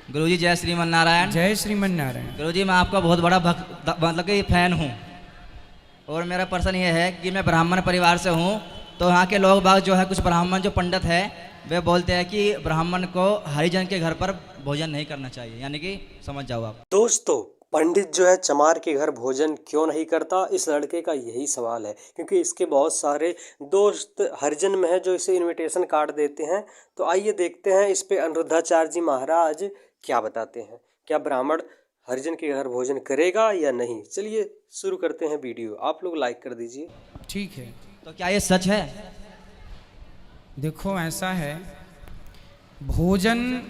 गुरुजी जय श्रीमन नारायण। जय श्रीमन नारायण। गुरुजी मैं आपका बहुत बड़ा भक्त मतलब कि फैन हूँ, और मेरा प्रश्न ये है कि मैं ब्राह्मण परिवार से हूँ, तो यहाँ के लोग बाग जो है कुछ ब्राह्मण जो पंडित है वे बोलते हैं कि ब्राह्मण को हरिजन के घर पर भोजन नहीं करना चाहिए, यानी कि समझ जाओ आप। दोस्तों, पंडित जो है चमार के घर भोजन क्यों नहीं करता, इस लड़के का यही सवाल है, क्योंकि इसके बहुत सारे दोस्त हरिजन में हैं जो इसे इनविटेशन कार्ड देते हैं। तो आइए देखते हैं इस पे अनिरुद्धाचार्य जी महाराज क्या बताते हैं। क्या ब्राह्मण हरिजन के घर भोजन करेगा या नहीं? चलिए शुरू करते हैं वीडियो। आप लोग लाइक कर दीजिए। ठीक है, तो क्या ये सच है? देखो ऐसा है, भोजन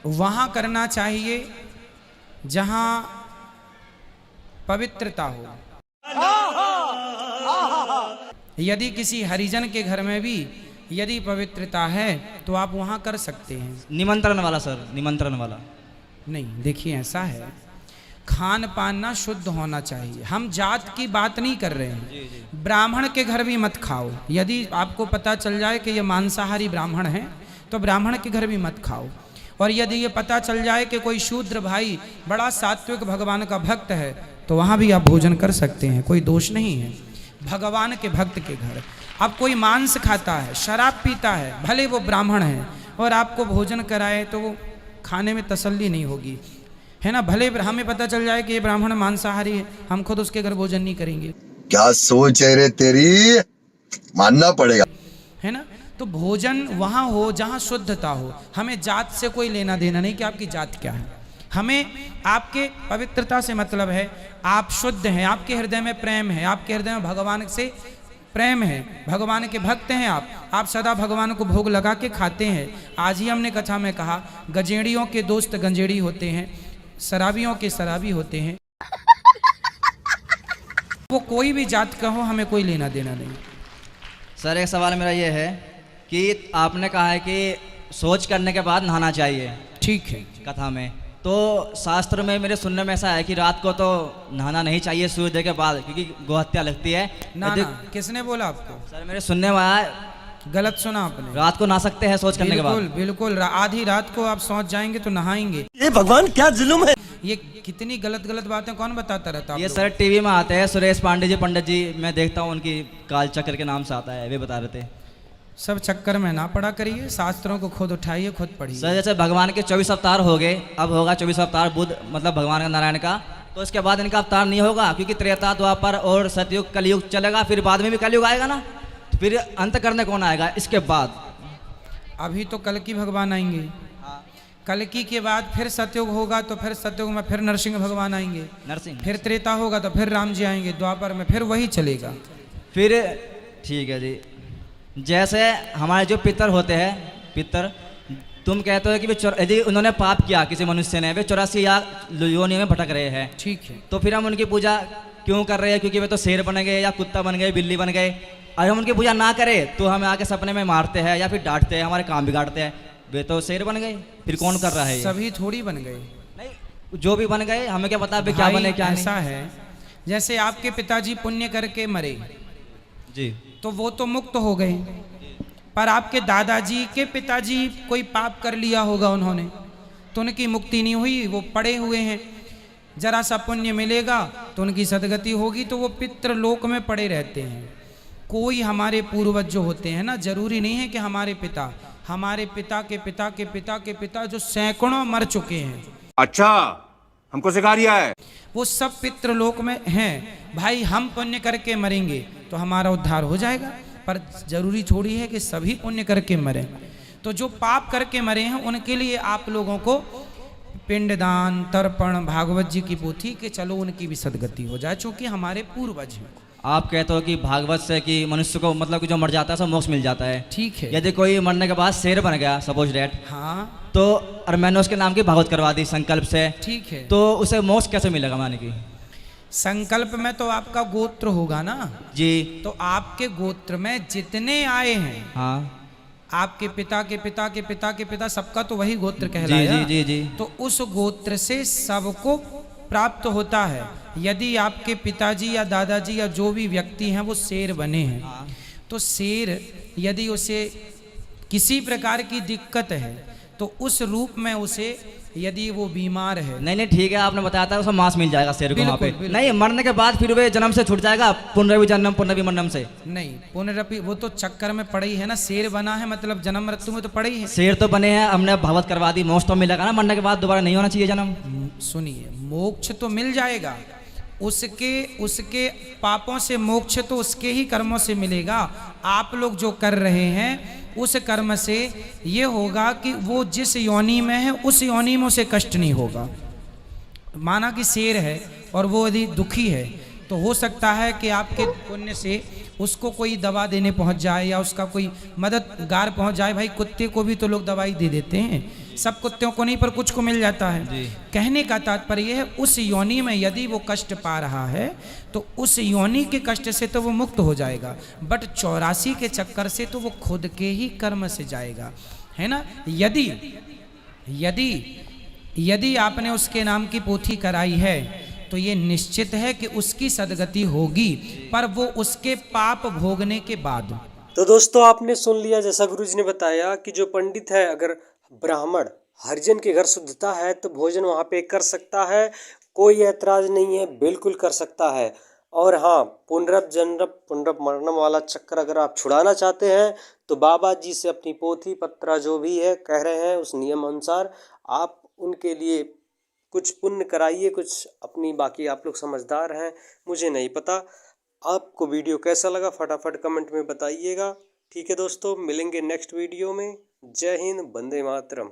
वहाँ करना चाहिए जहाँ पवित्रता हो। यदि किसी हरिजन के घर में भी यदि पवित्रता है तो आप वहाँ कर सकते हैं। निमंत्रण वाला सर, निमंत्रण वाला नहीं, देखिए ऐसा है, खान पान ना शुद्ध होना चाहिए। हम जात की बात नहीं कर रहे हैं। ब्राह्मण के घर भी मत खाओ। यदि आपको पता चल जाए कि ये मांसाहारी ब्राह्मण है तो ब्राह्मण के घर भी मत खाओ। और यदि ये पता चल जाए कि कोई शूद्र भाई बड़ा सात्विक भगवान का भक्त है तो वहाँ भी आप भोजन कर सकते हैं, कोई दोष नहीं है। भगवान के भक्त के घर अब कोई मांस खाता है, शराब पीता है, भले वो ब्राह्मण है, और आपको भोजन कराए तो वो खाने में तसल्ली नहीं होगी, है ना। भले हमें पता चल जाए कि ये ब्राह्मण मांसाहारी है, हम खुद उसके घर भोजन नहीं करेंगे। क्या सोच है रे तेरी, मानना पड़ेगा, है ना। तो भोजन वहाँ हो जहाँ शुद्धता हो। हमें जात से कोई लेना देना नहीं कि आपकी जात क्या है। हमें आपके पवित्रता से मतलब है, आप शुद्ध हैं, आपके हृदय में प्रेम है, आपके हृदय में भगवान से प्रेम है, भगवान के भक्त हैं आप सदा भगवान को भोग लगा के खाते हैं। आज ही हमने कथा में कहा, गजेड़ियों के दोस्त गंजेड़ी होते हैं, शराबियों के शराबी होते हैं। वो कोई भी जात का हो, हमें कोई लेना देना नहीं। सर एक सवाल मेरा ये है कि आपने कहा है कि शौच करने के बाद नहाना चाहिए, ठीक है, कथा में, तो शास्त्र में मेरे सुनने में ऐसा है कि रात को तो नहाना नहीं चाहिए सूर्योदय के बाद, क्योंकि गोहत्या लगती है ना। किसने बोला आपको? सर मेरे सुनने में आया, गलत सुना आपने। रात को नहा सकते हैं शौच करने के बाद? बिल्कुल बिल्कुल, आधी रात को आप सोच जाएंगे तो नहाएंगे। ये भगवान क्या जुल्म है। ये कितनी गलत गलत बातें कौन बताता रहता है? ये सर टीवी में आते हैं, सुरेश पांडे जी पंडित जी, मैं देखता हूँ, उनकी काल चक्र के नाम से आता है, वे बता रहे थे। सब चक्कर में ना पड़ा करिए, शास्त्रों को खुद उठाइए, खुद पढ़िए। सर जैसे भगवान के 24 अवतार हो गए, अब होगा 24 अवतार बुद्ध मतलब भगवान का नारायण का, तो इसके बाद इनका अवतार नहीं होगा, क्योंकि त्रेता द्वापर और सतयुग कलयुग चलेगा, फिर बाद में भी कलयुग आएगा ना, तो फिर अंत करने कौन आएगा इसके बाद? अभी तो कल की भगवान आएंगे, कलकी के बाद फिर सतयुग होगा, तो फिर सतयुग में फिर नरसिंह भगवान आएंगे, नरसिंह, फिर त्रेता होगा तो फिर राम जी आएंगे, द्वापर में फिर वही चलेगा। फिर ठीक है जी। जैसे हमारे जो पितर होते हैं, पितर तुम कहते हो कि यदि उन्होंने पाप किया किसी मनुष्य ने, वे 84 या योनि में भटक रहे हैं, ठीक है, तो फिर हम उनकी पूजा क्यों कर रहे हैं? क्योंकि वे तो शेर बन गए या कुत्ता बन गए, बिल्ली बन गए, और हम उनकी पूजा ना करें तो हमें आके सपने में मारते हैं या फिर डांटते हैं, हमारे काम बिगाड़ते हैं। वे तो शेर बन गए, फिर कौन कर रहा है ये? सभी थोड़ी बन गए, नहीं, जो भी बन गए, हमें क्या पता वे क्या बने क्या नहीं। ऐसा है, जैसे आपके पिताजी पुण्य करके मरे जी, तो वो तो मुक्त हो गए, पर आपके दादाजी के पिताजी कोई पाप कर लिया होगा उन्होंने, तो उनकी मुक्ति नहीं हुई, वो पड़े हुए हैं। जरा सा पुण्य मिलेगा तो उनकी सदगति होगी, तो वो पितृलोक में पड़े रहते हैं। कोई हमारे पूर्वज जो होते हैं ना, जरूरी नहीं है कि हमारे पिता, हमारे पिता के पिता के पिता के पिता जो सैकड़ों मर चुके हैं, अच्छा हमको सिखा रिया है, वो सब पितृलोक में हैं। भाई हम पुण्य करके मरेंगे तो हमारा उद्धार हो जाएगा, पर जरूरी थोड़ी है कि सभी पुण्य करके मरें। तो जो पाप करके मरे हैं उनके लिए आप लोगों को पिंडदान, तर्पण, भागवत जी की पोथी के चलो उनकी भी सदगति हो जाए, चूंकि हमारे पूर्वज हैं। आप कहते हो कि भागवत से कि मनुष्य को मतलब कि जो मर जाता है सब मोक्ष मिल जाता है, ठीक है। यदि कोई मरने के बाद शेर बन गया सपोज डेट, हाँ, तो और मैंने उसके नाम की भागवत करवा दी संकल्प से, ठीक है, तो उसे मोक्ष कैसे मिलेगा? माने की संकल्प में तो आपका गोत्र होगा ना जी, तो आपके गोत्र में जितने आए हैं, हाँ, आपके पिता के पिता के पिता के पिता, सबका तो वही गोत्र जी कहलाया। जी जी जी, तो उस गोत्र से सबको प्राप्त होता है। यदि आपके पिताजी या दादाजी या जो भी व्यक्ति हैं वो शेर बने हैं, तो शेर यदि उसे किसी प्रकार की दिक्कत है तो उस रूप में उसे यदि वो बीमार है। नहीं नहीं ठीक है, आपने बताया था उसका मांस मिल जाएगा शेर को वहाँ पे। बिल्कुल, बिल्कुल। नहीं, मरने के बाद फिर वे जन्म से छूट जाएगा, पुनर्विजन्म से। नहीं, पुनरपि वो तो चक्कर में पड़े ही है ना, शेर बना है मतलब जन्म मृत्यु में तो पड़े ही है। शेर तो बने हैं, हमने भागवत करवा दी, मोक्ष तो मिलेगा ना, मरने के बाद दोबारा नहीं होना चाहिए जन्म। सुनिए, मोक्ष तो मिल जाएगा, उसके पापों से मोक्ष तो उसके ही कर्मों से मिलेगा। आप लोग जो कर रहे हैं उस कर्म से ये होगा कि वो जिस योनि में है उस योनि में उसे कष्ट नहीं होगा। माना कि शेर है और वो यदि दुखी है तो हो सकता है कि आपके पुण्य से उसको कोई दवा देने पहुंच जाए या उसका कोई मददगार पहुंच जाए। भाई कुत्ते को भी तो लोग दवाई दे देते हैं, सब कुत्तों को नहीं पर कुछ को मिल जाता है। कहने का तात्पर्य यह है, उस योनि में यदि वो कष्ट पा रहा है तो उस योनि के कष्ट से तो वो मुक्त हो जाएगा, बट 84 के चक्कर से तो वो खुद के ही कर्म से जाएगा, है ना। यदि आपने उसके नाम की पोथी कराई है तो ये निश्चित है कि उसकी सदगति होगी, पर वो उसके पाप भोगने के बाद। तो दोस्तों आपने सुन लिया, जैसा गुरुजी ने बताया कि जो पंडित है, अगर ब्राह्मण हरिजन के घर शुद्धता है तो भोजन वहाँ पे कर सकता है, कोई ऐतराज नहीं है, बिल्कुल कर सकता है। और हाँ, पुनरप मरणम वाला चक्कर अगर आप छुड़ाना चाहते हैं तो बाबा जी से अपनी पोथी पत्रा जो भी है कह रहे हैं उस नियम अनुसार आप उनके लिए कुछ पुण्य कराइए, कुछ अपनी। बाकी आप लोग समझदार हैं, मुझे नहीं पता। आपको वीडियो कैसा लगा फटाफट कमेंट में बताइएगा। ठीक है दोस्तों, मिलेंगे नेक्स्ट वीडियो में। जय हिंद, वंदे मातरम।